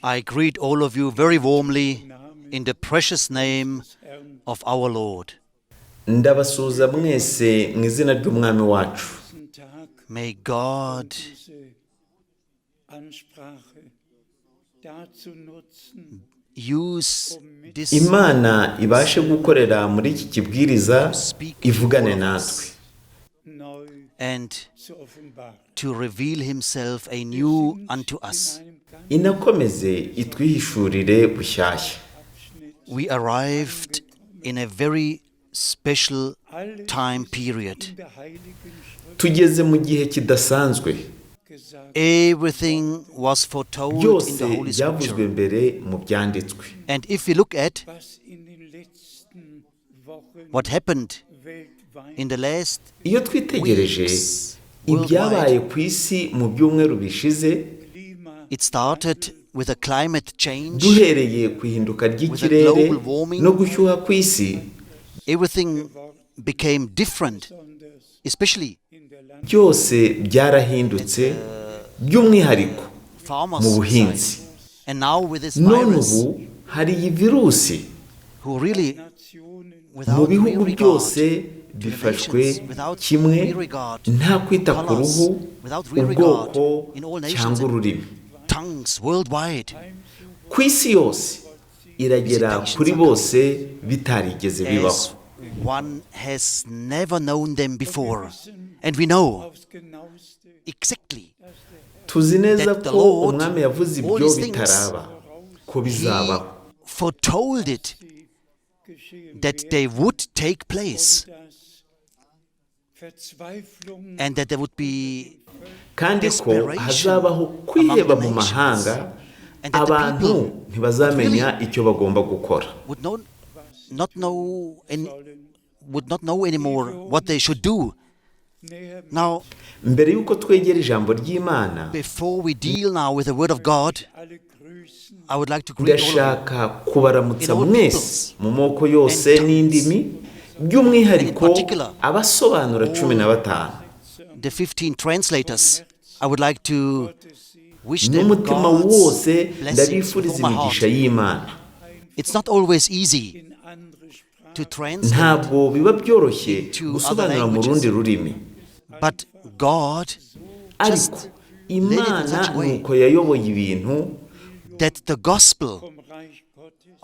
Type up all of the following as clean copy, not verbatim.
I greet all of you very warmly in the precious name of our Lord. Ndabasuhuza mwese mu izina ry'umwami wacu. May God use this Imana ibashe gukorera muri iki kibwiriza ivugane natwe and to reveal himself anew unto us. inakomeze itwihishurire bushyashya. We arrived in a very special time period. Tugeze mu gihe kidasanzwe. Everything was foretold in the Byose Holy byavuzwe Scripture. mbere mu byanditswe. And if we look at what happened in the last Iyo twitegereje ibyabaye ku isi mu byumweru bishize, it started with a climate change. duhereye ku ihinduka ry'ikirere no gushyuha ku isi, Everything became different, especially byose byarahindutse by'umwihariko mu farmers' buhinzi. side. And now with this None virus, ubu hari iyi virusi who really, mu without bihugu real regard byose to the bifashwe nations, without kimwe, real regard nta kwita ku colors, ruhu, without real regard ubwoko in all nations cyangwa and ururimi. tongues worldwide, Ku isi yose iragera kuri bose bitarigeze bibaho. as one has never known them before. And we know exactly Tuzi neza that the ko Lord, umwami yavuze all ibyo these things, bitaraba ko He bizabaho, foretold it, that they would take place, and that there would be kandi ko desperation hazabaho kwiheba among the mu nations, mahanga, and that the abantu people ntibazamenya icyo bagomba gukora. would not know anymore what they should do. Now, Mbere y'uko twegera ijambo ry'Imana, before we deal now with the Word of God, I would like to greet all of you. ndashaka kubaramutsa In all mwese mu moko yose and tongues, n'indimi, by'umwihariko and in particular, abasobanura 15. The 15 translators, I would like to wish them n'umutima God's wose blessings ndabifuriza from my imigisha heart. y'Imana. It's not always easy to translate, Ntabwo biba byoroshye into gusobanura other mu rundi languages. rurimi, but God ariko just led it in Imana such a way nuko yayoboye ibintu that the gospel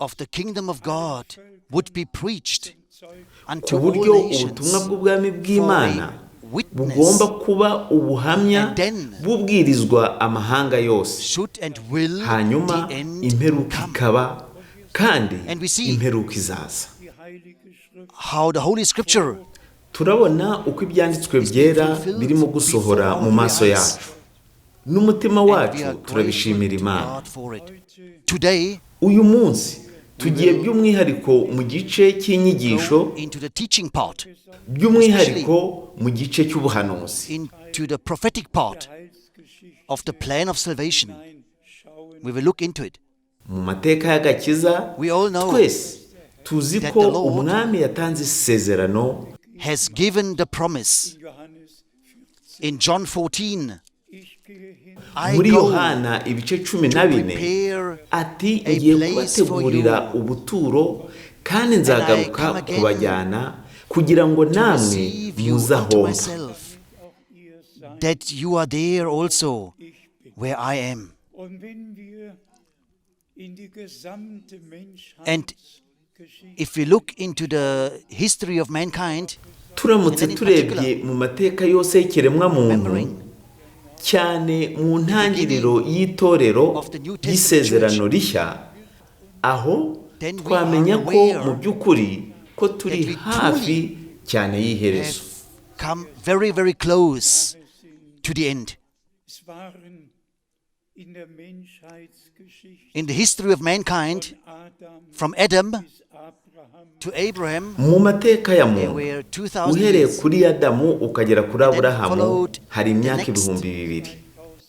of the kingdom of God would be preached unto ku all buryo nations ubutumwa bw'ubwami bw'Imana witness bugomba kuba ubuhamya and then bubwirizwa amahanga yose, should and will hanyuma the end imperuka come. ikaba, kandi And we see imperuka izaza. how the Holy Scripture Turabona uko ibyanditswe byera birimo gusohora mu maso yacu, n'umutima and we wacu are turabishimira grateful to Imana. God for it. Today, Uyu munsi tugiye by'umwihariko mu gice cy'inyigisho, go into the teaching part, by'umwihariko mu gice cy'ubuhanuzi, into the prophetic part of the plan of salvation. We will look into it. mu mateka y'agakiza. We all know Twese tuzi that ko the Lord umwami yatanze isezerano has given the promise in John 14. I muri go Yohana ibice to 14, prepare ati a ngiye place for kubategurira you, ubuturo kandi nzagaruka come again kubajyana kugira ngo namwe receive you unto muzahomba, myself, that you are there also where I am. And if we look into the history of mankind, turamutse and in turebye mu mateka yose y'ikiremwa muntu, remembering cyane mu ntangiriro y'itorero of the New Testament y'isezerano rishya, aho then we twamenya are ko aware mu by'ukuri ko turi that we hafi cyane y'iherezo. have come very, very close to the end. In the history of mankind, from Adam to Abraham, Mu mateka ya there muntu, were 2,000 uhereye years, kuri Adamu ukagera kuri And then Aburahamu, followed hari the imyaka next 2,000.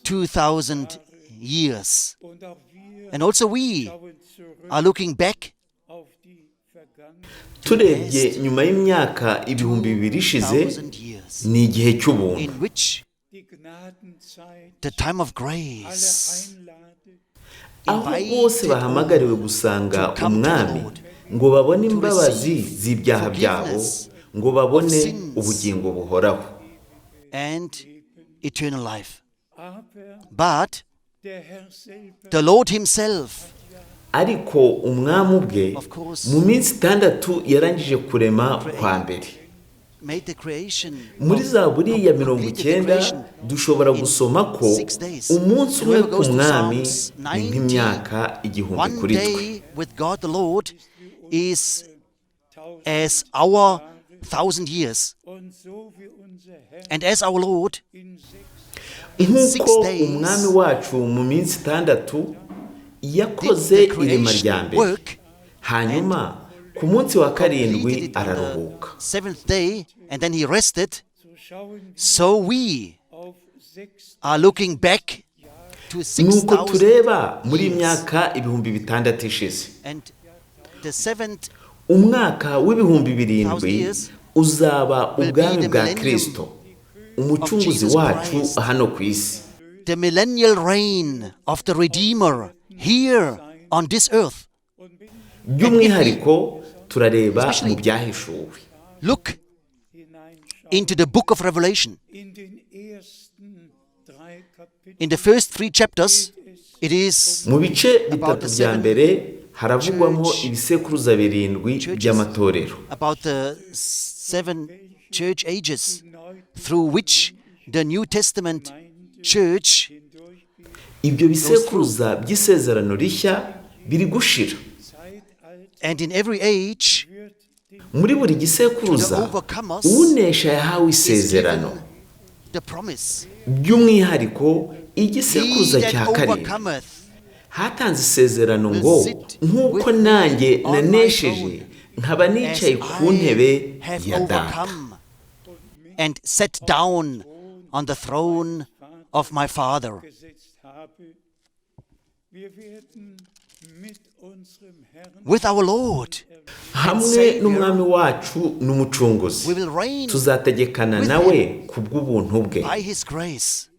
2,000 years. And also we are looking back Turebye nyuma y'imyaka 2,000 ishize, 1,000 years ni igihe cy'ubuntu, in which the time of grace, aho bose bahamagariwe gusanga umwami ngo babone imbabazi z'ibyaha byabo, ngo babone ubugingo buhoraho and eternal life. But the Lord himself, ariko umwami ubwe of course, mu minsi 6 yarangije kurema kwa mbere. made the creation Muri Zaburi ya 90 dushobora gusoma ko umunsi umwe ku mwami ni nk'imyaka igihumbi one kuri twe. day with God the Lord is as our 1,000 years, and as our Lord Nk'uko umwami wacu mu minsi 6 yakoze irema rya mbere, hanyuma ku munsi wa karindwi araruhuka. 7th day, and then he rested. So we are looking back to Nuko 6,000 tureba muri imyaka ibihumbi 6 ishize, and the 7th umwaka w'ibihumbi 7 uzaba ubwami bwa Kristo, umucunguzi wacu hano ku isi. the millennial reign of the Redeemer here on this earth. By'umwihariko turareba mu byahishuwe. Look into the book of Revelation. In the first 3 chapters, it is Mu bice bitatu bya mbere haravugwamo ibisekuruza 7 by'amatorero, about the 7 church ages through which the New Testament church, ibyo bisekuruza by'isezerano rishya biri gushira. and in every age Muri buri gisekuruza unesha yahawe isezerano, the promise, by'umwihariko he igisekuruza that cya karindwi overcometh hatanze isezerano ngo nk'uko nanjye nanesheje nkaba nicaye ku ntebe have ya data, overcome and sat down on the throne of my Father. With our Lord, hamwe n'umwami wacu n'umucunguzi we will reign tuzategekana nawe ku bw'ubuntu bwe. by his grace.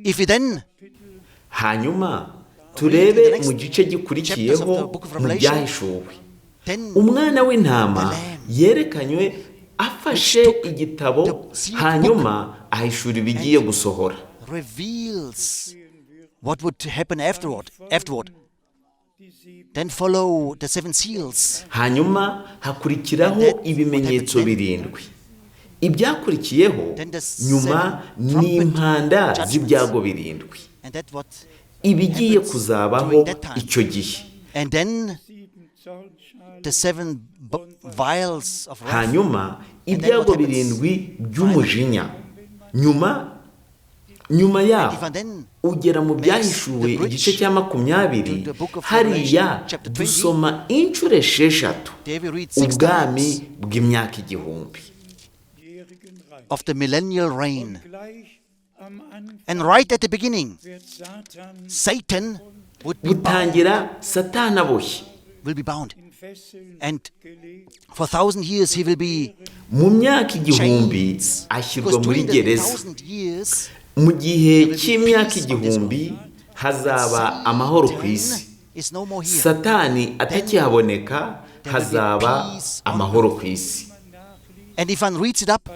If we then Hanyuma turebe mu gice gikurikiyeho mu byahishuwe, umwana w'intama yerekanywe afashe igitabo, hanyuma ahishura ibigiye gusohora. reveals what would happen afterward. Then follow the 7 seals. Hanyuma hakurikiraho ibimenyetso 7. Ibyakurikiyeho nyuma ni impanda z'ibyago 7, And that what ibigiye kuzabaho icyo gihe. and then the 7 vials of wrath. Hanyuma ibyago 7 by'umujinya. Nyuma yaho ugera mu byahishuwe igice cya 20, hariya dusoma inshuro 6 There we read 6 ubwami times bw'imyaka igihumbi. of the millennial reign. And right at the beginning, Satan would be bound, Butangira Satani aboshye. will be bound. And for 1,000 years he will be Mu myaka igihumbi chained. ashyirwa Because muri during the gereza. 1,000 years, Mu gihe cy'imyaka igihumbi hazaba amahoro ku isi. is no more here. Satani atakihaboneka, hazaba amahoro ku isi. And if one reads it up,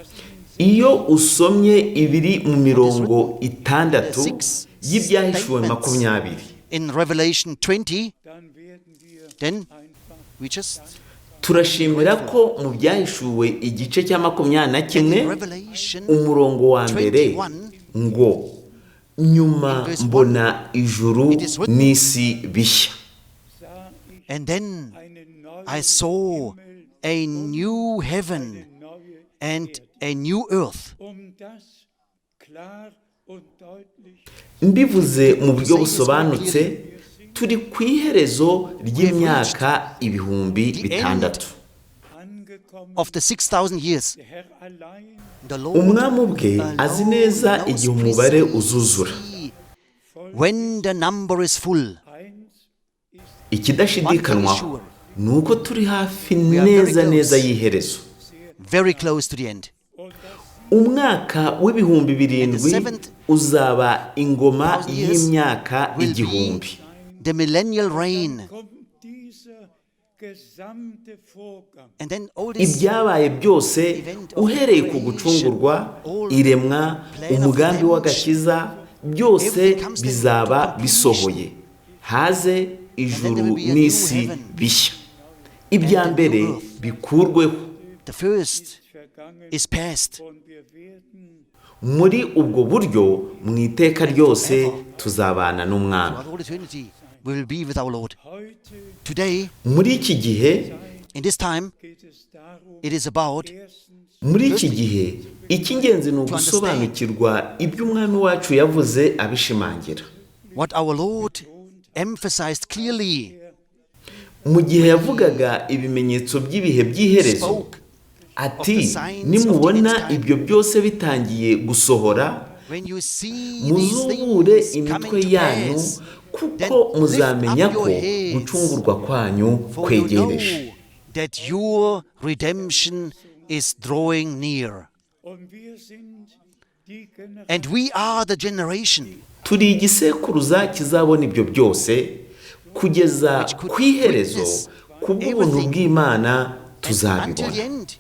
Iyo usomye ibiri mu mirongo 6 y'ibyahishuwe 20, in Revelation 20, then we just turashimira ko mu byahishuwe igice cya 21 Revelation umurongo wa mbere 21, ngo nyuma mbona ijuru n'isi bishya. and then I saw a new heaven and a new earth. Mbivuze mu buryo busobanutse, turi ku iherezo ry'imyaka ibihumbi 6 Of the 6,000 years, the Lord umwami ubwe azi neza igihe umubare uzuzura. when the number is full. Ikidashidikanywaho ni uko turi hafi neza neza y'iherezo. Very close to the end. umwaka w'ibihumbi birindwi uzaba ingoma y'imyaka igihumbi. The millennial reign. And then all this ibyabaye byose uhereye ku gucungurwa, iremwa, umugambi w'agakiza, byose bizaba bisohoye, haze ijuru n'isi bishya. Ibya mbere bikurweho. the first is past. Muri ubwo buryo mu iteka ryose tuzabana n'umwami. Throughout all eternity we will be with our Lord. Today, Muri iki gihe in this time, it is about muri iki gihe icy'ingenzi ni ugusobanukirwa ibyo umwami wacu yavuze abishimangira. what our Lord emphasized clearly. Mu gihe yavugaga ibimenyetso by'ibihe by'iherezo, Spoke ati nimubona ibyo byose bitangiye gusohora, when you see these muzubure things imitwe coming to yanyu, pass, kuko muzamenya ko gucungurwa kwanyu for you know kwegereje. that your redemption is drawing near. And we are the generation Turi igisekuruza kizabona ibyo byose, kugeza ku iherezo ku bw'ubuntu bw'Imana until the tuzabibona. end.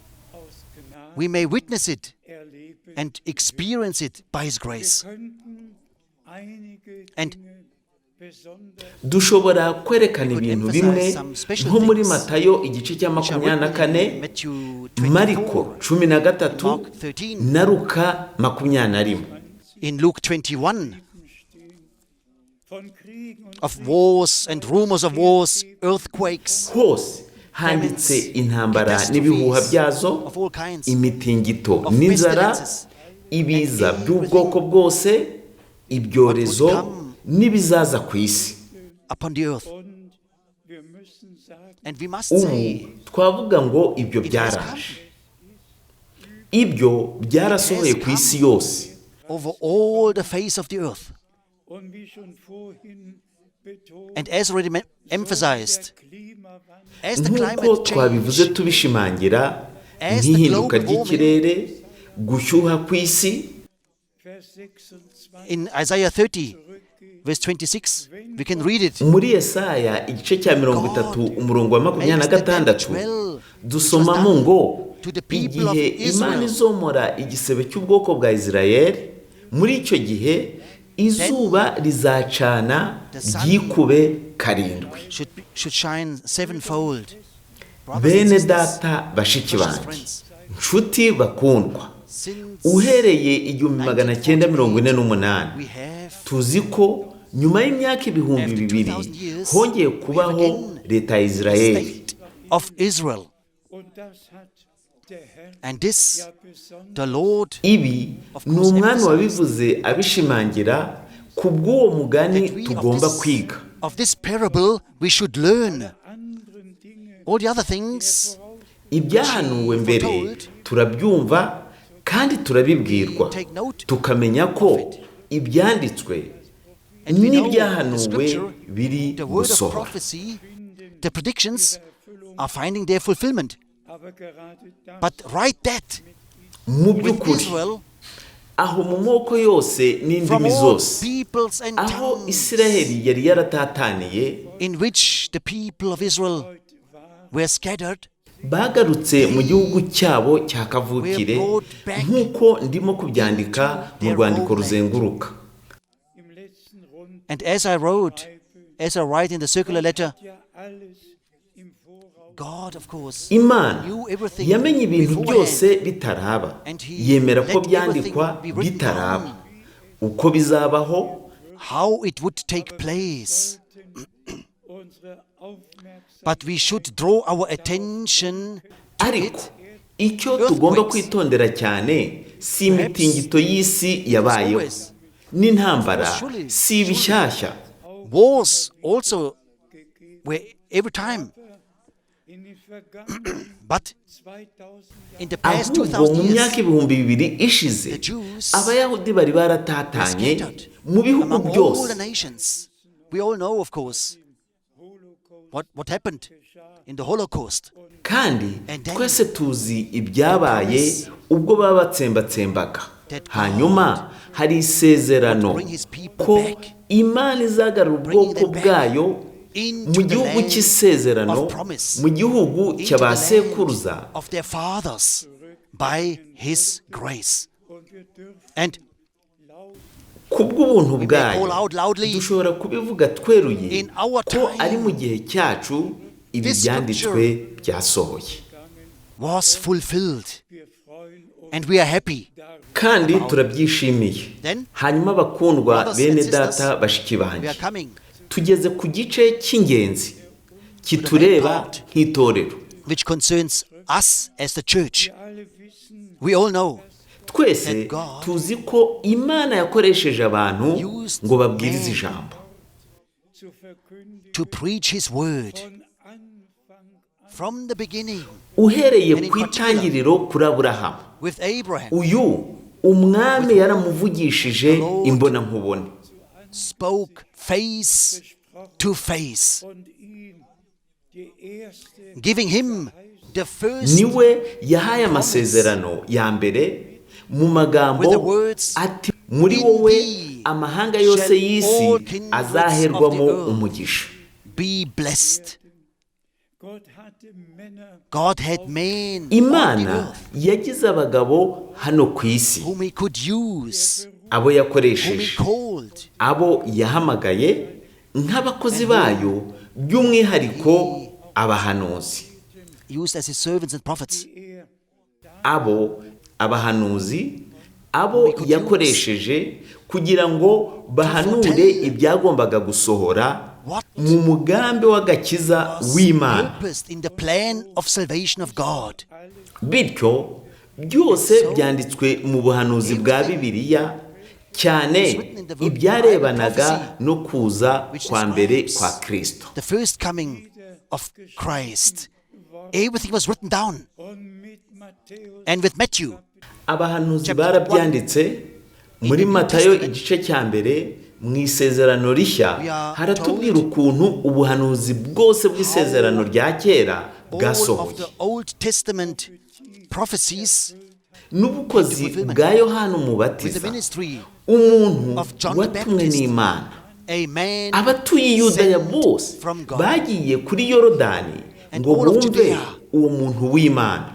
We may witness it and experience it by His grace. And Dushobora kwerekana ibintu bimwe nko muri Matayo igice cya 24, Matthew Mariko 24, 13 Mark 13, na Luka 21. in Luke 21, of wars and rumors of wars, earthquakes Hose handitse intambara n'ibihuha byazo, of all kinds, imitingito of n'inzara, pestilences, ibiza by'ubwoko bwose, ibyorezo n'ibizaza ku isi. upon the earth. And we must Ubu say, twavuga ngo ibyo byaraje. Ibyo byarasohoye ku isi yose. over all the face of the earth. And as already emphasized, as the Nk'uko climate twabivuze change, tubishimangira, nk'ihinduka ry'ikirere, gushyuha ku isi, in Isaiah 30, verse 26, we can read it. muri Yesaya igice cya 30 umurongo wa 26 dusomamo ngo igihe Imana izomora igisebe cy'ubwoko bwa Isirayeli, muri icyo gihe izuba rizacana ryikube karindwi. Should shine sevenfold. Bene data bashiki banjye, nshuti bakundwa, uhereye 1948 We have tuzi ko nyuma y'imyaka ibihumbi bibiri hongeye kubaho leta ya the Isirayeli. state of Israel. And this, the Lord, Ibi ni umwami wabivuze abishimangira ku bw'uwo mugani tugomba kwiga. of this parable, we should learn. All the other things, Ibyahanuwe mbere turabyumva kandi turabibwirwa, take note, tukamenya ko ibyanditswe and we know the n'ibyahanuwe scripture, biri the word of gusohora. prophecy, the predictions are finding their fulfillment. But write that Mu with by'ukuri Israel, aho mu moko yose from n'indimi all zose, peoples and aho tongues, Isiraheli yari yaratataniye, in which the people of Israel were scattered, bagarutse mu gihugu cyabo cya kavukire, nk'uko ndimo kubyandika mu rwandiko ruzenguruka. and as I write in the circular letter, God, of course, Imana knew everything yamenye ibintu beforehand, byose bitaraba, and He yemera ko let byandikwa everything be written bitaraba, down. uko bizabaho, how it would take place. But we should draw our attention to ariko it. icyo tugomba kwitondera cyane si imitingito y'isi yabayeho, n'intambara si ibishyashya. Wars also were every time. But in the past ahubwo mu 2,000 myaka years, ibihumbi bibiri ishize, the Jews abayahudi bari baratatanye scattered mu bihugu among all byose. the nations. We all know, of course, what happened in the Holocaust. Kandi And then twese tuzi ibyabaye ubwo baba batsembatsembaga hanyuma hari isezerano ko Imana izagarura ubwoko bwayo mu gihugu cy'isezerano mu gihugu cy'abasekuruza kubw'ubuntu bwayo dushobora kubivuga tweruye ko ari mu gihe cyacu ibi byanditswe byasohoye kandi turabyishimiye. Hanyuma bakundwa bene data bashiki banjye, tugeze ku gice cy'ingenzi kitureba nk'itorero. Twese tuzi ko Imana yakoresheje abantu ngo babwirize ijambo, uhereye ku itangiriro kuri Aburahamu. Uyu umwami yaramuvugishije imbonankubone, niwe yahaye amasezerano ya mbere mu magambo ati muri wowe amahanga yose y'isi azaherwamo umugisha. Imana yagize abagabo hano ku isi abo yakoresheje, abo yahamagaye nk'abakozi bayo, by'umwihariko abahanuzi. Abahanuzi abo yakoresheje kugira ngo bahanure ibyagombaga gusohora mu mugambi w'agakiza w'Imana. Bityo byose byanditswe mu buhanuzi bwa Bibiliya, cyane ibyarebanaga no kuza kwa mbere kwa Kristo. Abahanuzi barabyanditse muri Matayo igice cya mbere. Mu isezerano rishya haratubwira ukuntu ubuhanuzi bwose bw'isezerano rya kera bwasohoye, n'ubukozi bwa Yohana Umubatiza, umuntu watumwe n'Imana. Abatuye i Yudaya bose bagiye kuri Yorodani ngo bumve uwo muntu w'Imana.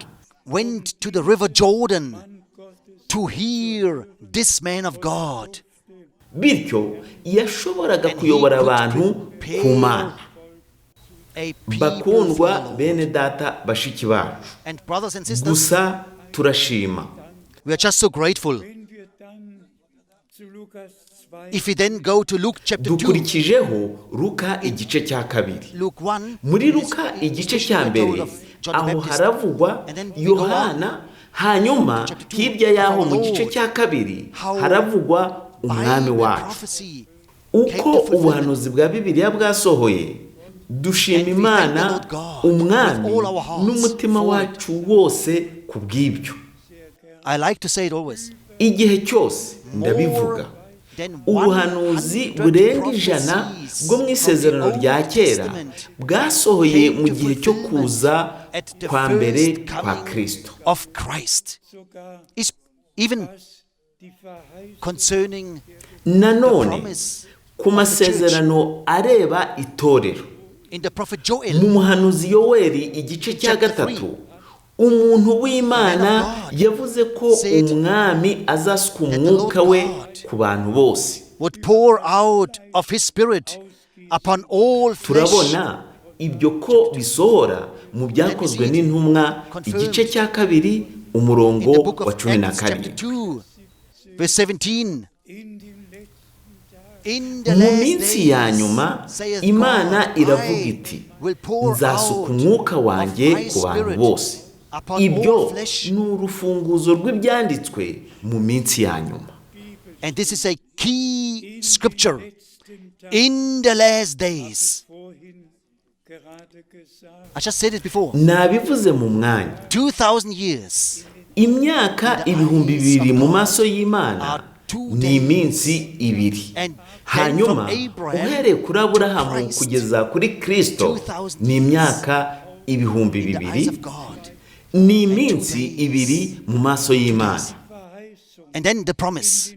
Bityo yashoboraga kuyobora abantu ku Mana. Bakundwa bene data bashiki bacu, gusa turashima. Dukurikijeho Luka igice cya kabiri. Muri Luka igice cya mbere aho haravugwa Yohana, hanyuma hirya yaho mu gice cya kabiri haravugwa umwami wacu. Uko ubuhanuzi bwa Bibiliya bwasohoye, dushima Imana umwami n'umutima wacu wose ku bw'ibyo. Igihe cyose ndabivuga, ubuhanuzi burenga 100 bwo mu isezerano rya kera bwasohoye mu gihe cyo kuza kwa mbere kwa Kristo. Nanone ku masezerano areba itorero, mu muhanuzi Yoweli igice cya 3, umuntu w'Imana yavuze ko umwami azasuka umwuka we ku bantu bose. Turabona ibyo ko bisohora mu byakozwe n'intumwa igice cya 2 umurongo wa 12. Mu minsi ya nyuma Imana iravuga iti, nzasuka umwuka wanjye ku bantu bose. Ibyo ni urufunguzo rw'ibyanditswe mu minsi ya nyuma. And this is a key scripture in the last days. I just said it before. Nabivuze mu mwanya. 2000 years. Imyaka 2000 mu maso y'Imana ni iminsi 2. Hanyuma uhereye kuri Aburahamu kugeza kuri Kristo ni imyaka 2000. ni iminsi ibiri mu maso y'Imana. And then the promise.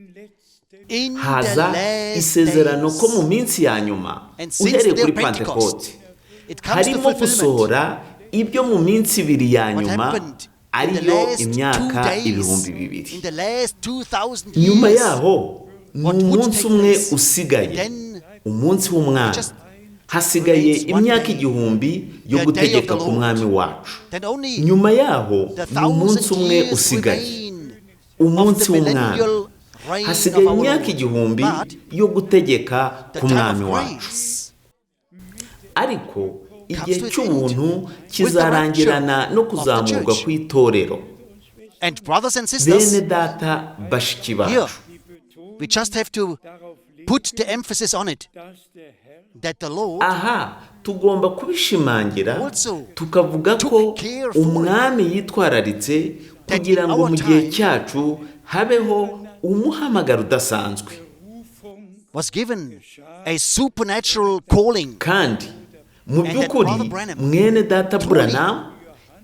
In the Haza last isezerano ko mu days. minsi ya nyuma And since uhereye the kuri Pentecost, Pentecote it comes to harimo fulfillment. gusohora ibyo mu minsi ibiri ya What nyuma happened in the ariyo last 2 imyaka days, ibihumbi bibiri. in the last 2,000 Nyuma years, yaho ni what would umunsi take umwe place? usigaye, Then umunsi w'umwami. just Hasigaye remains one imyaka day, igihumbi yo the day of gutegeka the ku Lord. mwami wacu. then only Nyuma yaho the ni umunsi 1,000 umwe years usigaye, remain umunsi of the w'umwami. millennial reign of Hasigaye our imyaka Lord. igihumbi But yo gutegeka the ku time mwami of wacu. grace Ariko igihe to its cy'ubuntu end kizarangirana with the no rapture kuzamurwa of the church. kw'itorero. and brothers and sisters, Bene data bashiki here bacu, we just have to put the emphasis on it that the Lord aha tugomba kubishimangira also tukavuga ko took care for umwami yitwararitse that kugira in ngo our mu gihe time cyacu habeho umuhamagaro udasanzwe, was given a supernatural calling. kandi mu And by'ukuri that Brother Branham, mwene data Branham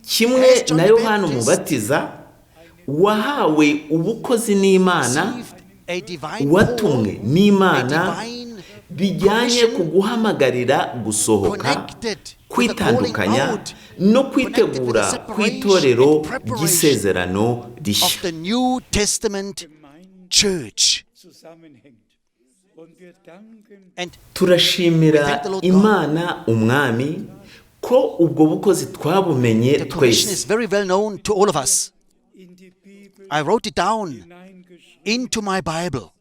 kimwe as John na the Yohana Baptist, umubatiza wahawe ubukozi n'Imana, Received a divine watumwe call, n'Imana a divine bijyanye ku commission guhamagarira gusohoka, connected to the kwitandukanya calling out, no connected with the kwitegura separation kw'itorero and preparation ry'isezerano of rishya. the New Testament church. And Turashimira We thank the Lord Imana umwami ko ubwo bukozi twabumenye the commission twese. is very well known to all of us. I wrote it down into my Bible.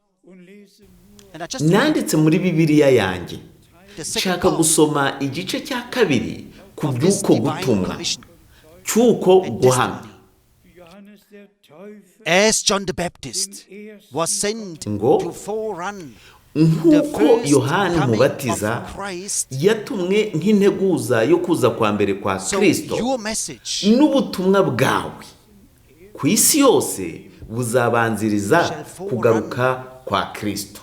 And I just read Nanditse muri Bibiliya yanjye, the second nshaka part gusoma igice cya kabiri ku of this by'uko divine gutumwa, commission. cy'uko and guhamya. As John the Baptist was sent Ngo, to forerun the nk'uko first Yohana coming umubatiza of Christ, yatumwe nk'integuza yo kuza kwa mbere kwa so Kristo, your message n'ubutumwa bwawe ku isi yose buzabanziriza kugaruka kwa Kristo.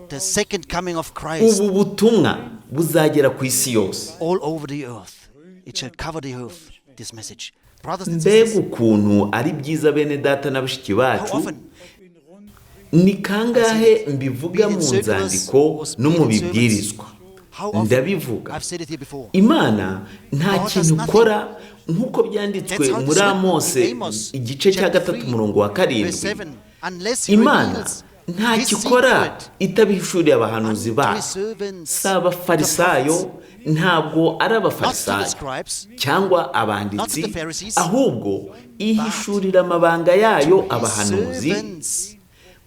the second coming of Christ Ubu butumwa buzagera ku isi yose. all over the earth. It shall cover the earth, this message. Brothers and Mbega sisters, ukuntu ari byiza bene data na bashiki how bacu, often ni kangahe mbivuga mu nzandiko no mu bibwirizwa. how often Ndabivuga, I've said it here before. Imana nta God kintu does ikora nk'uko byanditswe That's how muri this Amose written in Amos, igice cya chapter 3 3, umurongo wa verse 7. 7. Unless he Imana reveals nta his kikora secret itabihishuriye abahanuzi unto babo. his servants, Si abafarisayo, ntabwo ari not to the abafarisayo scribes, cyangwa not to abanditsi, the Pharisees, ahubwo ihishurira amabanga yayo his abahanuzi, servants.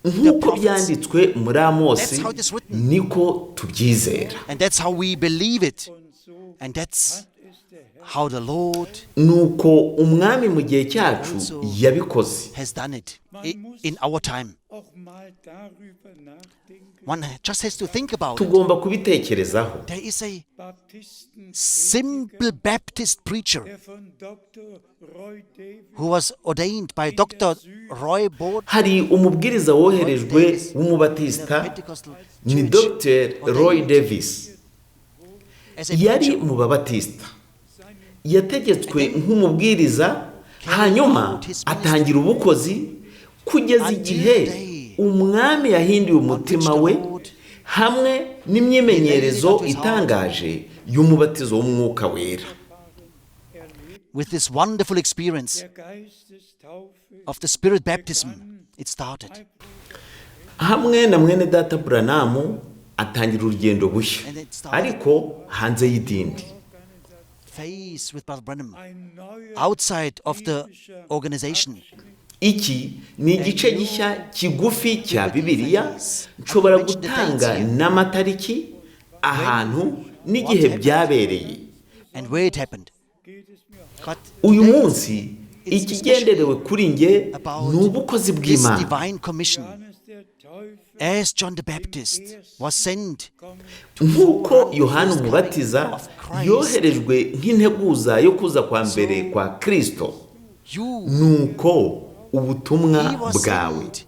nk'uko prophets. byanditswe muri Amosi, That's how it is written. niko tubyizera. And that's how we believe it. And that's how the Lord Nuko umwami mu gihe cyacu Also yabikoze. has done it in our time. One just has to think about it. Tugomba kubitekerezaho. There is a simple Baptist preacher who was ordained by Dr. Roy Board Hari umubwiriza woherejwe w'umubatisita Pentecostal ni Church Dr. Roy Davis. as a Yari preacher. mu babatisita, yategetswe nk'umubwiriza, hanyuma atangira ubukozi kugeza igihe umwami yahinduye umutima we hamwe n'imyimenyerezo itangaje y'umubatizo w'umwuka wera. With this wonderful experience of the Spirit baptism, it started. Hamwe na mwene data Branham atangira urugendo bushya, And it started. ariko hanze y'idini. Face with Brother Branham outside of the organization. Iki ni igice gishya kigufi cya Bibiliya, nshobora gutanga n'amatariki, ahantu n'igihe byabereye. And where it happened. But Uyu today, munsi ikigenderewe kuri nge ni ubukozi this bw'Imana. divine commission, as John the Baptist was sent Nk'uko Yohana umubatiza yoherejwe nk'integuza yo kuza kwa mbere kwa Kristo, you, nuko ubutumwa he was bwawe sent.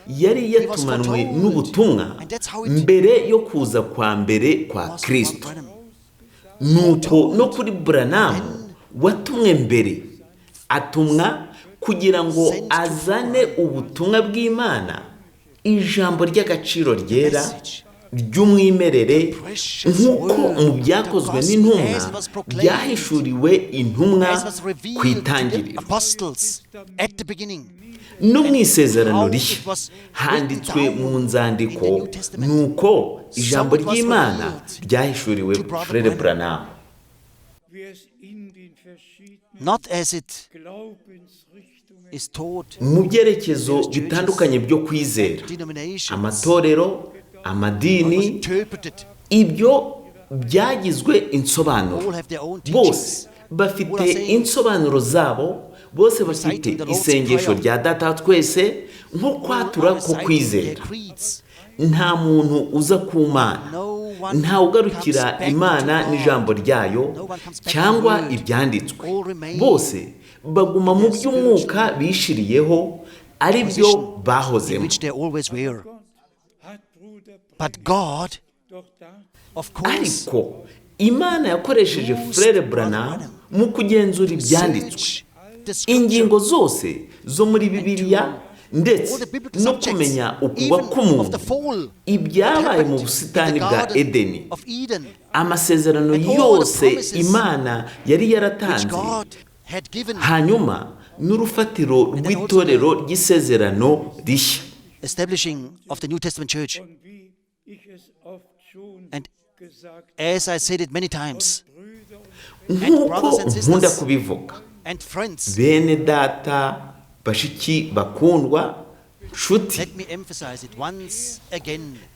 yari yatumanwe n'ubutumwa mbere yo kuza kwa mbere kwa Was Kristo. Brother Branham. Nuko no kuri Branham watumwe mbere, atumwa kugira ngo azane ubutumwa bw'Imana, ijambo ry'agaciro ryera ry'umwimerere, nk'uko mu byakozwe n'intumwa byahishuriwe intumwa ku itangiriro. No mu isezerano rishya handitswe mu nzandiko nuko ijambo ry'Imana ryahishuriwe Frere Branham. Not as it is taught mu byerekezo bitandukanye byo kwizera, amatorero, amadini, ibyo byagizwe insobanuro. Bose bafite insobanuro zabo, bose bafite isengesho rya Data twese nko kwatura ko kwizera. Nta muntu uza ku Mana, nta ugarukira Imana n'ijambo ryayo cyangwa ibyanditswe. Bose baguma mu by'umwuka bishiriyeho, ari byo bahozemo. Ariko Imana yakoresheje Frere Branham mu kugenzura ibyanditswe, ingingo zose zo muri Bibiliya, ndetse no kumenya ukuba k'umuntu, ibyabaye mu busitani bwa Edeni, amasezerano yose Imana yari yaratanze, hanyuma n'urufatiro rw'itorero ry'isezerano rishya. And as I said it many times, nk'uko nkunda kubivuga, bene data, bashiki bakundwa, nshuti,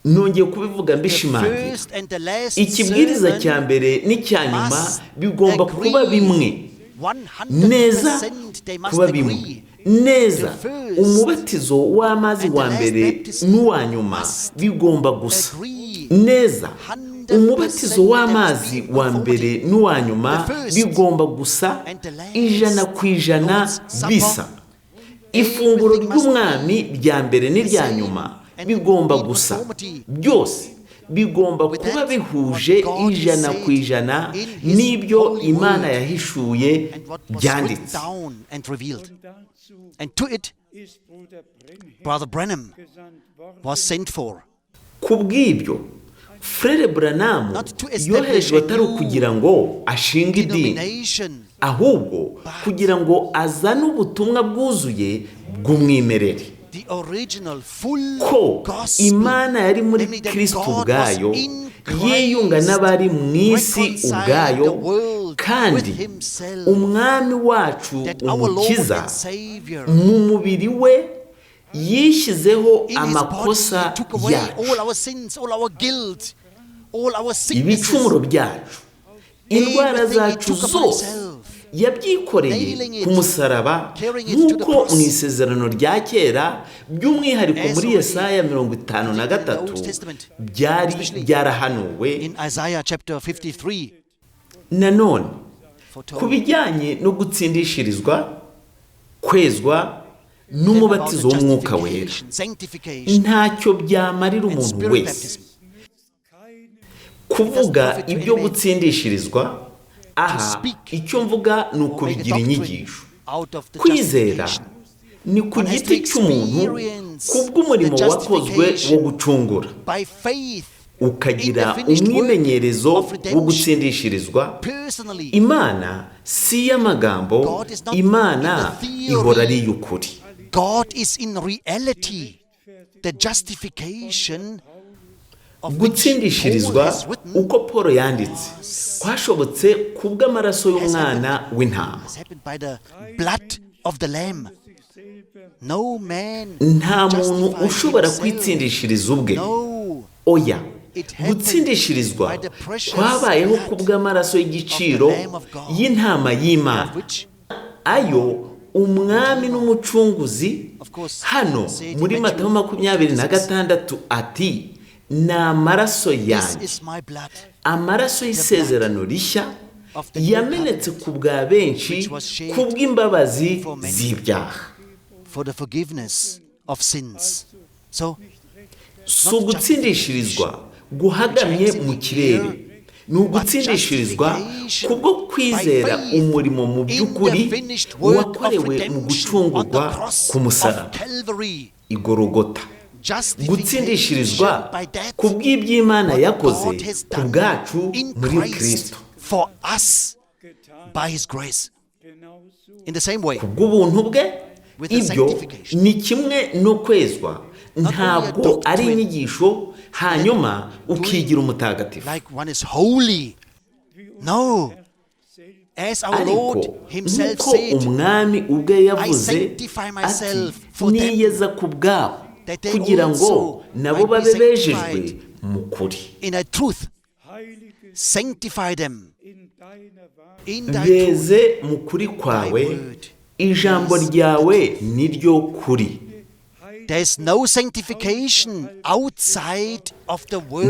nongeye kubivuga mbishimangira, ikibwiriza cya mbere n'icya nyuma bigomba kuba bimwe, neza kuba bimwe, neza. Umubatizo w'amazi wa mbere n'uwa nyuma bigomba gusa, neza. Umubatizo w'amazi wa mbere n'uwa nyuma bigomba gusa, 100% bisa. Ifunguro ry'umwami rya mbere n'irya nyuma bigomba gusa, byose bigomba kuba bihuje 100% n'ibyo Imana yahishuye byanditse. And to it, Brother Branham was sent for. Kubw'ibyo, Frere Branham yoherejwe atari ukugira ngo ashinge idini, ahubwo kugira ngo azane ubutumwa bwuzuye bw'umwimerere, ko Imana yari muri Kristo ubwayo, yiyunga n'abari mu isi ubwayo, kandi umwami wacu umukiza mu mubiri we yishyizeho amakosa yacu, ibicumuro byacu, indwara zacu zose yabyikoreye ku musaraba, nk'uko mu isezerano rya kera, by'umwihariko muri Yesaya 53 byari byarahanuwe. Nanone ku bijyanye no gutsindishirizwa, kwezwa n'umubatizo w'umwuka wera, ntacyo byamarira umuntu wese kuvuga ibyo gutsindishirizwa. Aha icyo mvuga ni ukubigira inyigisho. Kwizera ni ku giti cy'umuntu kubw'umurimo wakozwe wo gucungura, ukagira umwimenyerezo wo gutsindishirizwa. Imana si y'amagambo, Imana ihora ari y'ukuri. God is in reality the justification gutsindishirizwa, uko Paul yanditse, kwashobotse kubw'amaraso y'umwana w'intama. Nta muntu ushobora kwitsindishiriza ubwe, oya. Gutsindishirizwa kwabayeho kubw'amaraso y'igiciro y'intama y'Imana, ayo umwami n'umucunguzi. Hano muri Matayo 26 ati, ni amaraso yanjye, amaraso y'isezerano rishya yamenetse ku bwa benshi kubw'imbabazi z'ibyaha. So gutsindishirizwa guhagamye mu kirere, ni ugutsindishirizwa kubwo kwizera umurimo mu by'ukuri wakorewe mu gucungurwa ku musaraba igorogota. Gutsindishirizwa ku bw'iby'Imana yakoze ku bwacu muri Kristo ku bw'ubuntu bwe. Ibyo ni kimwe no kwezwa, ntabwo ari inyigisho hanyuma ukigira umutagatifu. Ariko nk'uko umwami ubwe yavuze ati niyeza ku bwabo kugira ngo nabo babe bejejwe mu kuri. Beze mu kuri kwawe, ijambo ryawe ni ryo kuri.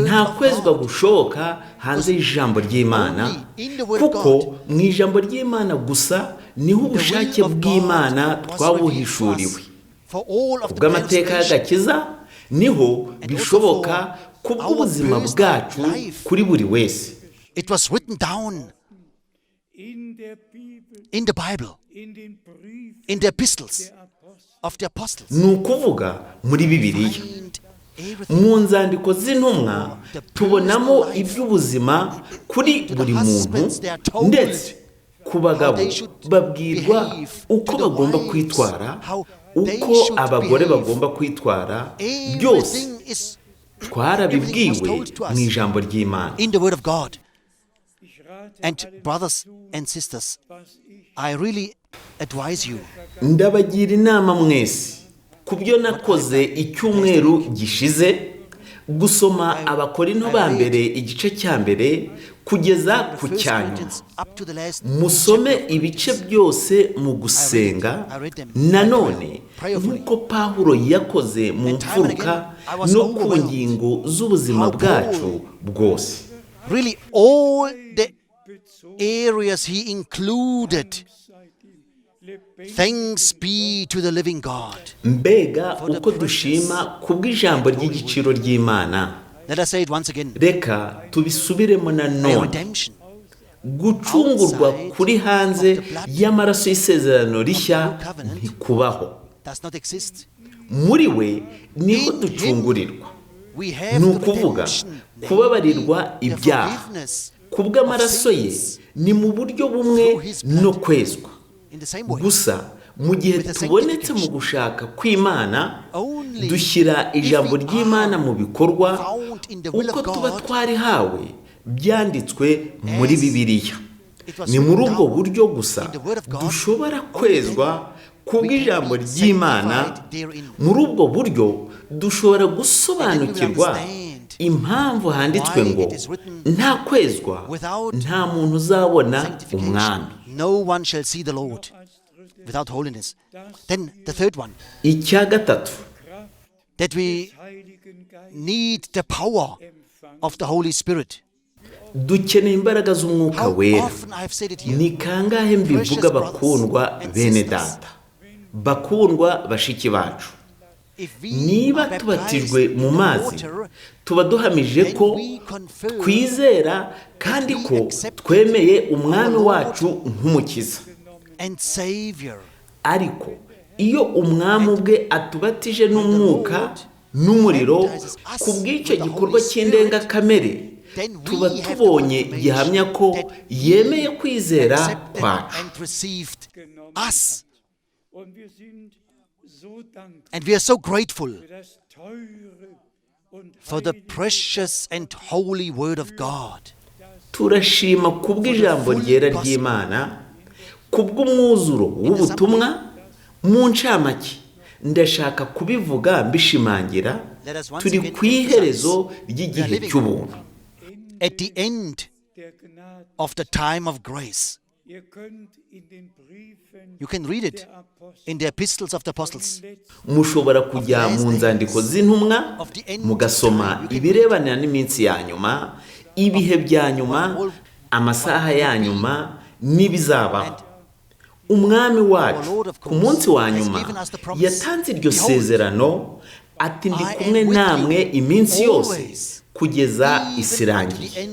Nta kwezwa gushoka hanze y'ijambo ry'Imana, kuko mu ijambo ry'Imana gusa niho ubushake bw'Imana twabuhishuriwe. Kubw'amateka y'agakiza niho bishoboka kubw'ubuzima bwacu kuri buri wese. It was written down in the Bible, in the epistles of the apostles. Ni ukuvuga muri Bibiliya, mu nzandiko z'intumwa tubonamo iby'ubuzima kuri buri muntu, ndetse ku bagabo babwirwa uko bagomba kwitwara, uko abagore bagomba kwitwara. Byose twarabibwiwe mu ijambo ry'Imana. In the word of God. And brothers and sisters, I really advise you. Ndabagira inama mwese kubyo nakoze icyumweru gishize gusoma Abakorinto ba mbere igice cya mbere kugeza ku cyanyuma. Musome ibice byose mu gusenga, nanone nk'uko Pawulo yakoze mu mfuruka no ku ngingo z'ubuzima bwacu bwose. Really all the areas he included. Thanks be to the living God. Mbega uko dushima kubw'ijambo ry'igiciro ry'Imana. Let us say it once again. Reka tubisubiremo na none. Gucungurwa kuri hanze y'amaraso y'isezerano rishya ntikubaho. Muri we niho ducungurirwa. Ni ukuvuga kubabarirwa ibyaha kubw'amaraso ye ni mu buryo bumwe no kwezwa. Gusa mu gihe tubonetse mu gushaka kw'Imana, dushyira ijambo ry'Imana mu bikorwa uko tuba twarihawe byanditswe muri Bibiliya. Ni muri ubwo buryo gusa dushobora kwezwa kubw'ijambo ry'Imana. Muri ubwo buryo dushobora gusobanukirwa impamvu handitswe ngo nta kwezwa nta muntu uzabona umwami. No one shall see the Lord without holiness. Then the third one. Icya gatatu. That we need the power of the Holy Spirit. Dukeneye imbaraga z'umwuka wera. Ni kangahe mbivuga bakundwa bene data, bakundwa bashiki bacu, niba tubatijwe mu mazi tuba duhamije ko twizera kandi ko twemeye umwami wacu nk'umukiza. Ariko iyo umwami ubwe atubatije n'umwuka n'umuriro ku bw'icyo gikorwa cy'indengakamere, tuba tubonye gihamya ko yemeye kwizera kwacu. And we are so grateful for the precious and holy word of God. Turashima kubw'ijambo ryera ry'Imana, kubw'umwuzuro w'ubutumwa. Mu ncamake ndashaka kubivuga mbishimangira, turi ku iherezo ry'igihe cy'ubuntu. At the end of the time of grace. You can read it in the epistles of the apostles. Mushobora kujya mu nzandiko z'intumwa mugasoma ibirebana n'iminsi ya nyuma, ibihe bya nyuma, amasaha ya nyuma n'ibizabaho. Umwami wacu ku munsi wa nyuma yatanze iryo sezerano ati ndi kumwe namwe iminsi yose kugeza isi irangiye.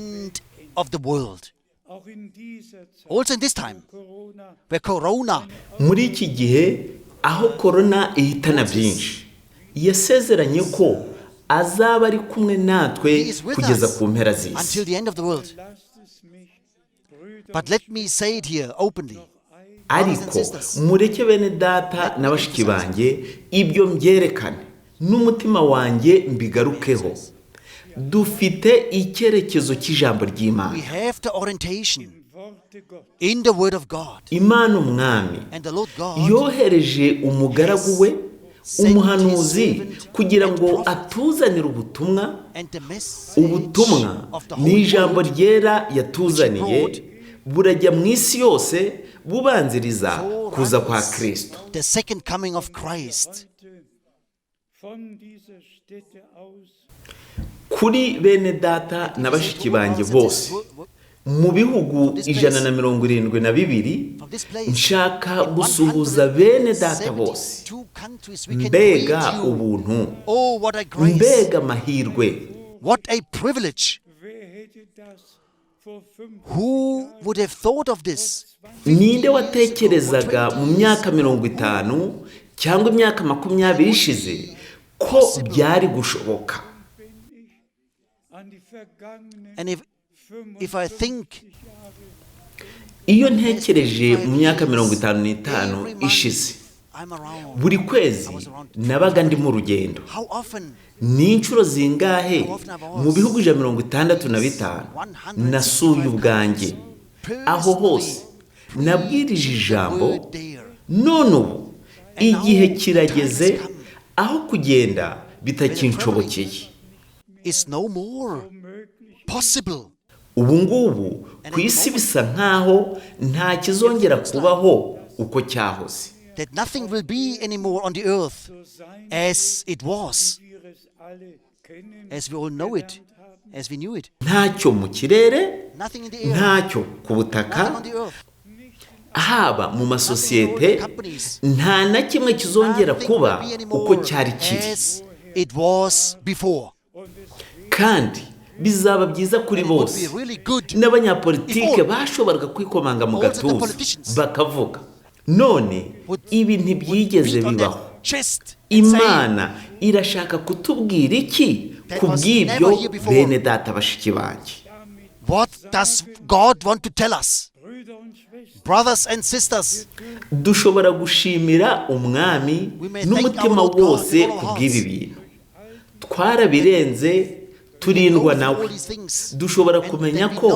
of the world. Also in this time, where Corona, muri iki gihe aho korona ihitana byinshi, yasezeranye ko azaba ari kumwe natwe He is with kugeza us ku mpera until z'isi. the end of the world. But let me say it here openly. Ariko mureke bene data na bashiki banjye ibyo mbyerekane n'umutima wanjye mbigarukeho. Dufite icyerekezo cy'ijambo We ry'Imana. have the orientation in the Word of God. Imana umwami And the Lord God yohereje umugaragu we umuhanuzi kugira ngo atuzanire ubutumwa. and the message Ubutumwa of the ni Holy ijambo Word ryera yatuzaniye, burajya mu isi yose bubanziriza kuza kwa Kristo. the second coming of Christ. Kuri bene data na bashiki banjye bose mu bihugu 172 From this place, nshaka gusuhuza bene data bose. 172 countries we can Mbega greet you. ubuntu, Oh, what a grace. mbega amahirwe. What a privilege. Who would have thought of this? Ninde watekerezaga mu myaka 50 cyangwa imyaka 20 ishize ko byari gushoboka? And if I think Iyo ntekereje mu myaka 55 every month ishize, I'm around, buri kwezi nabaga ndi mu rugendo. how often Ni inshuro zingahe mu bihugu 65 nasuye ubwanjye. Aho hose nabwirije ijambo. word there? None ubu igihe kirageze aho kugenda bitakinshobokeye. It's no more possible. Ubu ngubu ku isi bisa nkaho nta kizongera kubaho uko cyahoze. That nothing will be anymore on the earth as it was, as we all know it, as we knew it. Ntacyo mu kirere, Nothing in the air, ntacyo ku butaka, nothing on the earth. haba mu masosiyete, nta na kimwe kizongera Nothing kuba will be uko anymore cyari kiri. as it was before. Kandi bizaba byiza kuri And it would bose. be really good. N'abanyapolitike If all- bashoboraga kwikomanga mu also the gatuza politicians bakavuga, none ibi ntibyigeze beat on their bibaho. chest and say, Imana irashaka kutubwira iki ku bw'ibyo bene data bashiki banjye? what does God want to tell us? Brothers and sisters, Dushobora gushimira umwami n'umutima wose ku bw'ibi bintu. Twarabirenze turindwa nawe. Dushobora kumenya ko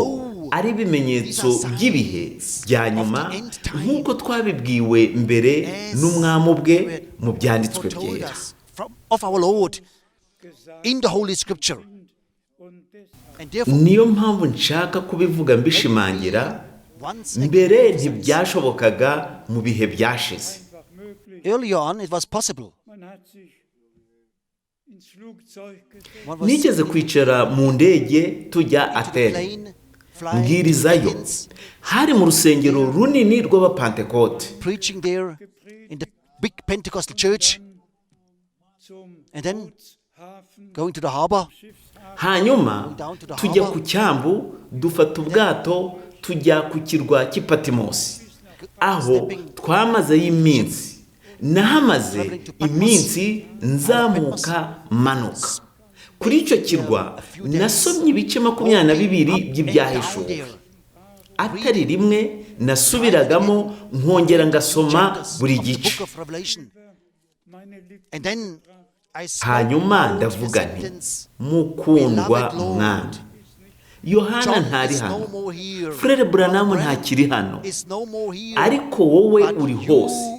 ari ibimenyetso by'ibihe bya nyuma nk'uko twabibwiwe mbere n'umwami ubwe mu byanditswe byera. of our Lord in the Holy Scripture. And therefore, Niyo mpamvu nshaka kubivuga mbishimangira, once again, mbere ntibyashobokaga mu bihe byashize. earlier on it was possible. One was Nigeze kwicara mu ndege tujya into the Atene, plane, flying to mbwirizayo. Athens, Hari mu rusengero runini rw'Abapantekote. preaching there in the big Pentecostal church, and then going to the harbor, Hanyuma tujya ku cyambu, dufata ubwato tujya ku kirwa cy'Ipatimosi, aho twamazeyo iminsi. Nahamaze iminsi nzamuka manuka. Kuri icyo kirwa nasomye ibice 22 by'ibyahishuwe. Atari rimwe nasubiragamo nkongera ngasoma buri of the gice. book of Revelation. And then I Hanyuma spoke ndavuga the nti, sentence, mukundwa Beloved Lord, mwami. Yohana John ntari is no hano, more here. Frere Branham Branham ntakiri hano, is no more here. ariko wowe But uri you hose.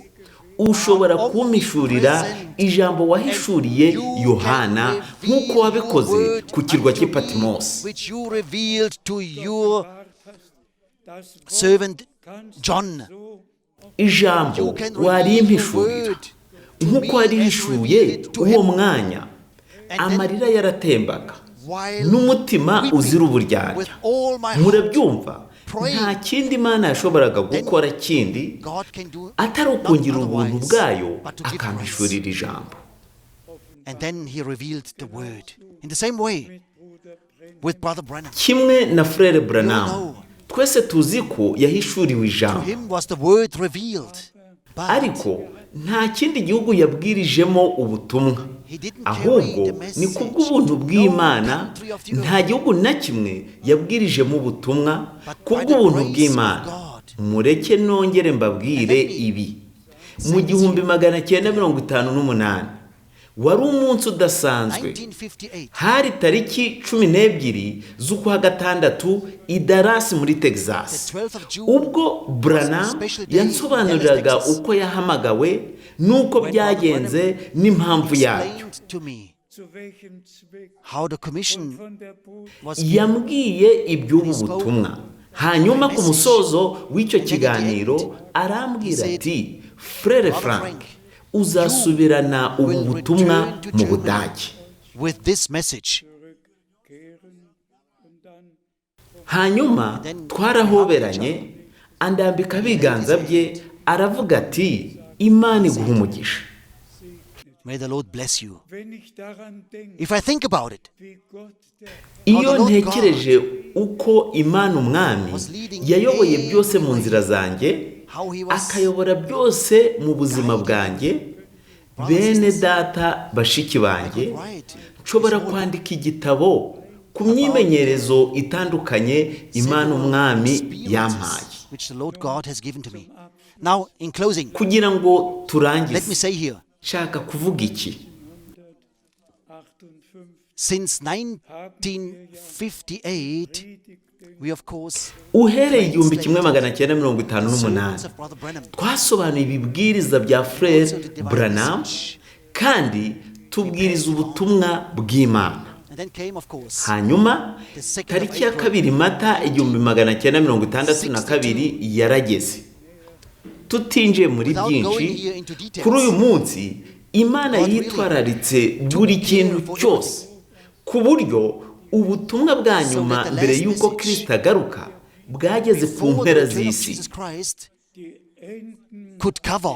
Ushobora kumpishurira ijambo wahishuriye Yohana nk'uko wabikoze ku kirwa cy'Ipatimosi. which you revealed to your servant John. Ijambo You can reveal your warimpishurira word to nk'uko me warihishuye as you revealed it to uwo him. mwanya. And then Amarira yaratembaga while n'umutima weeping uzira uburyarya. with all my heart, Murabyumva, praying, nta kindi Imana yashoboraga gukora kindi God can do atari not ukungira ubuntu otherwise, bwayo but to give grace. akampishurira ijambo. And then he revealed the word. In the same way, with Brother Branham. kimwe na Frere Branham twese tuzi ko yahishuriwe To ijambo, him was the word revealed. But ariko nta kindi gihugu yabwirijemo ubutumwa, he didn't ahubwo carry the ni message kubw'ubuntu to bw'Imana. no country of the Nta earth. gihugu na kimwe yabwirijemo ubutumwa But by kubw'ubuntu the grace bw'Imana. of God. Mureke nongere mbabwire ibi. Mu 1958 wari umunsi udasanzwe. 1958. Hari tariki 12 z'ukwa gatandatu i Dallas muri Texas, The 12th of June ubwo Branham yansobanuriraga uko yahamagawe n'uko byagenze n'impamvu yayo. Explained to me how the commission was Yambwiye iby'ubu butumwa, hanyuma ku musozo w'icyo kiganiro arambwira ati, Frere Frank, uzasubirana ubu butumwa mu Budage. with this message. Hanyuma twarahoberanye, andambika ibiganza bye, aravuga ati, Imana iguhe umugisha. May the Lord bless you. If I think about it, Iyo ntekereje uko Imana Umwami yayoboye byose mu nzira zanjye, how he was akayobora byose mu buzima bwanjye, bene data bashiki banjye, nshobora kwandika igitabo ku myimenyerezo itandukanye Imana Umwami yampaye. which the Lord God has given to me. Now, in closing, Kugira ngo let me turangize, say here, nshaka kuvuga iki. since 1958, we of course Uhereye 1958 of Brother Branham. twasobanuye ibibwiriza bya Frere Branham kandi tubwiriza ubutumwa bw'Imana. And then came, of course, Hanyuma tariki ya 2 Mata 1962 yarageze. Tutinjiye muri byinshi, kuri uyu munsi Imana yitwararitse buri kintu cyose, ku buryo ubutumwa bwa nyuma mbere y'uko Kristo agaruka bwageze ku before the mpera return of z'isi. Jesus Christ could cover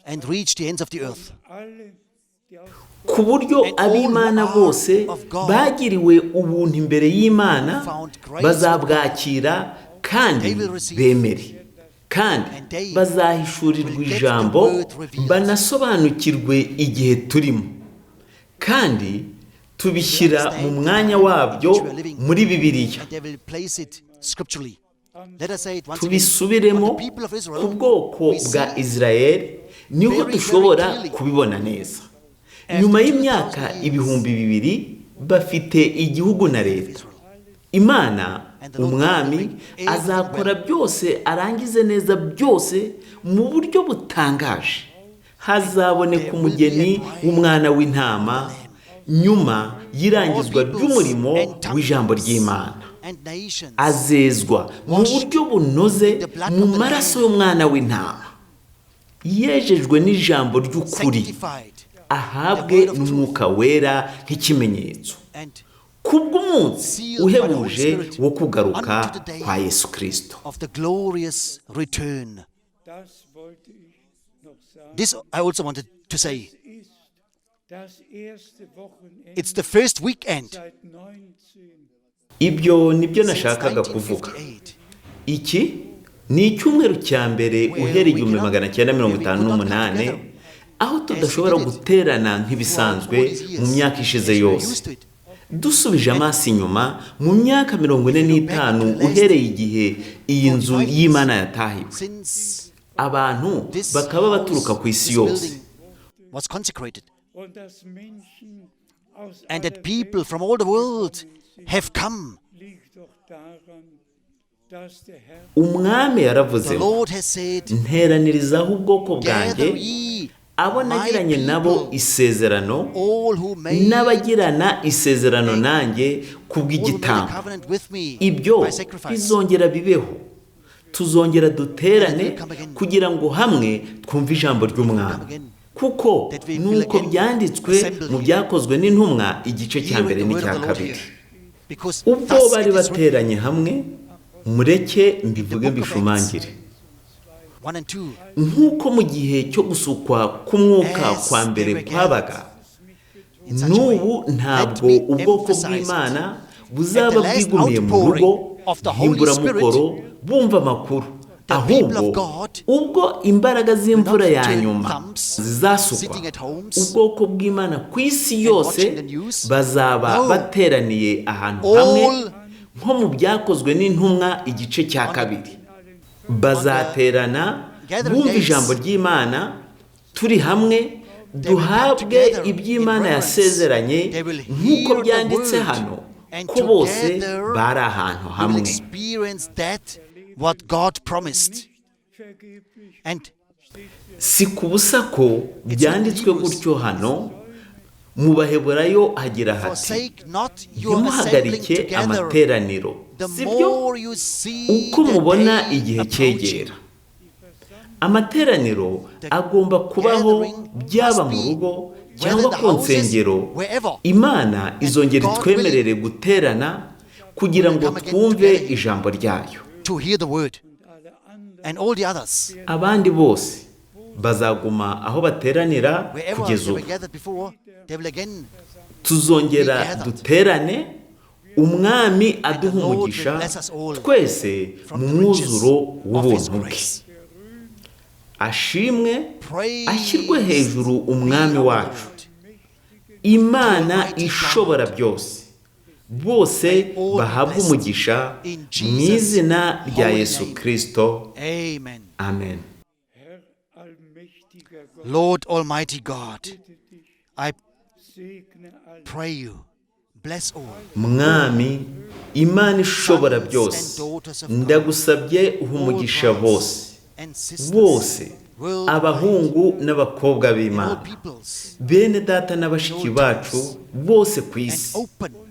and reach the ends of the earth. Ku buryo ab'Imana bose bagiriwe ubuntu imbere y'Imana bazabwakira kandi bemere, kandi bazahishurirwa ijambo banasobanukirwe igihe turimo, kandi tubishyira mu mwanya wabyo muri Bibiliya. And they will place it scripturally. Let us say it once again. Tubisubiremo For the people of Israel, ku bwoko we see bwa Israeli niho very, dushobora very clearly. kubibona neza. Nyuma y'imyaka 2000 bafite igihugu na leta. Imana Umwami azakora byose, arangize neza byose mu buryo butangaje. Hazaboneka umugeni w'umwana w'intama nyuma y'irangizwa ry'umurimo w'ijambo ry'Imana. and nations Azezwa mu buryo bunoze mu maraso y'umwana w'intama, yejejwe n'ijambo ry'ukuri, sanctified ahabwe n'umwuka wera nk'ikimenyetso and kubw'umunsi uhebuje wo kugaruka kwa Yesu Kristo. of the glorious return. This I also wanted to say. It's the first weekend Ibyo nibyo since nashakaga kuvuga. 1958 Iki ni icyumweru cya mbere uhereye 1958, aho tudashobora guterana nk'ibisanzwe mu myaka ishize yose. Dusubije amaso inyuma mu myaka 45 uhereye igihe iyi nzu y'Imana yatahiwe, since abantu this bakaba baturuka ku isi this yose, building was consecrated, and that people from all the world have come. Umwami yaravuze The ngo, Lord has said, nteranirizaho ubwoko gather bwanjye ye abo nagiranye my nabo people, isezerano all who made n'abagirana isezerano nanjye all who made a kubw'igitambo. covenant with me Ibyo by sacrifice. bizongera bibeho, tuzongera duterane kugira ngo hamwe twumve ijambo ry'Umwami, kuko nuko byanditswe mu byakozwe n'intumwa igice cya mbere n'icya kabiri. Because Ubwo thus bari it is written, bateranye hamwe, mureke mbivuge mbishumangire, 1 and 2, nk'uko mu gihe cyo gusukwa k'umwuka kwa mbere kwabaga, n'ubu ntabwo ubwoko bw'Imana buzaba bwigumiye mu rugo nk'imburamukoro bumva amakuru, ahubwo ubwo imbaraga z'imvura ya nyuma zizasukwa, ubwoko bw'Imana ku isi yose bazaba bateraniye ahantu hamwe nko mu byakozwe n'intumwa igice cya 2. Bazaterana bumva ijambo ry'Imana, turi hamwe duhabwe iby'Imana yasezeranye nk'uko byanditse hano ko bose bari ahantu hamwe. What God promised. And si kubusa ko byanditswe gutyo hano mu Baheburayo hagira hati ntimuhagarike amateraniro, sibyo? Uko mubona igihe cyegera, amateraniro agomba kubaho, byaba mu rugo cyangwa ku nsengero. Imana izongera itwemerere guterana kugira ngo twumve ijambo ryayo. To hear the word, and all the others abandi bose bazaguma aho bateranira kugeza ubu. Tuzongera duterane, umwami aduha umugisha twese mu mwuzuro w'ubuntu bwe. Ashimwe, ashyirwe hejuru umwami wacu, Imana ishobora byose. Bose bahabwa umugisha mu izina rya Yesu Kristo. Amen. Lord Almighty God, I pray you, bless all. Mwami Imana ishobora byose, ndagusabye umugisha bose, abahungu n'abakobwa b'Imana, bene data n'abashiki bacu bose ku isi,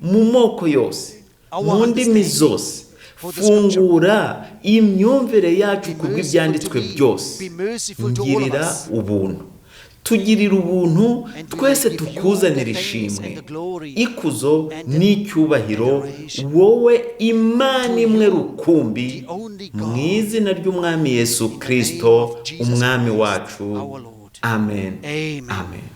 mu moko yose, mu ndimi zose. Fungura imyumvire yacu kubw'ibyanditswe byose. Ngirira ubuntu, tugirira ubuntu, twese tukuzanira ishimwe, ikuzo n'icyubahiro, wowe Imana imwe rukumbi, mu izina ry'umwami Yesu Kristo umwami wacu. Amen. Amen.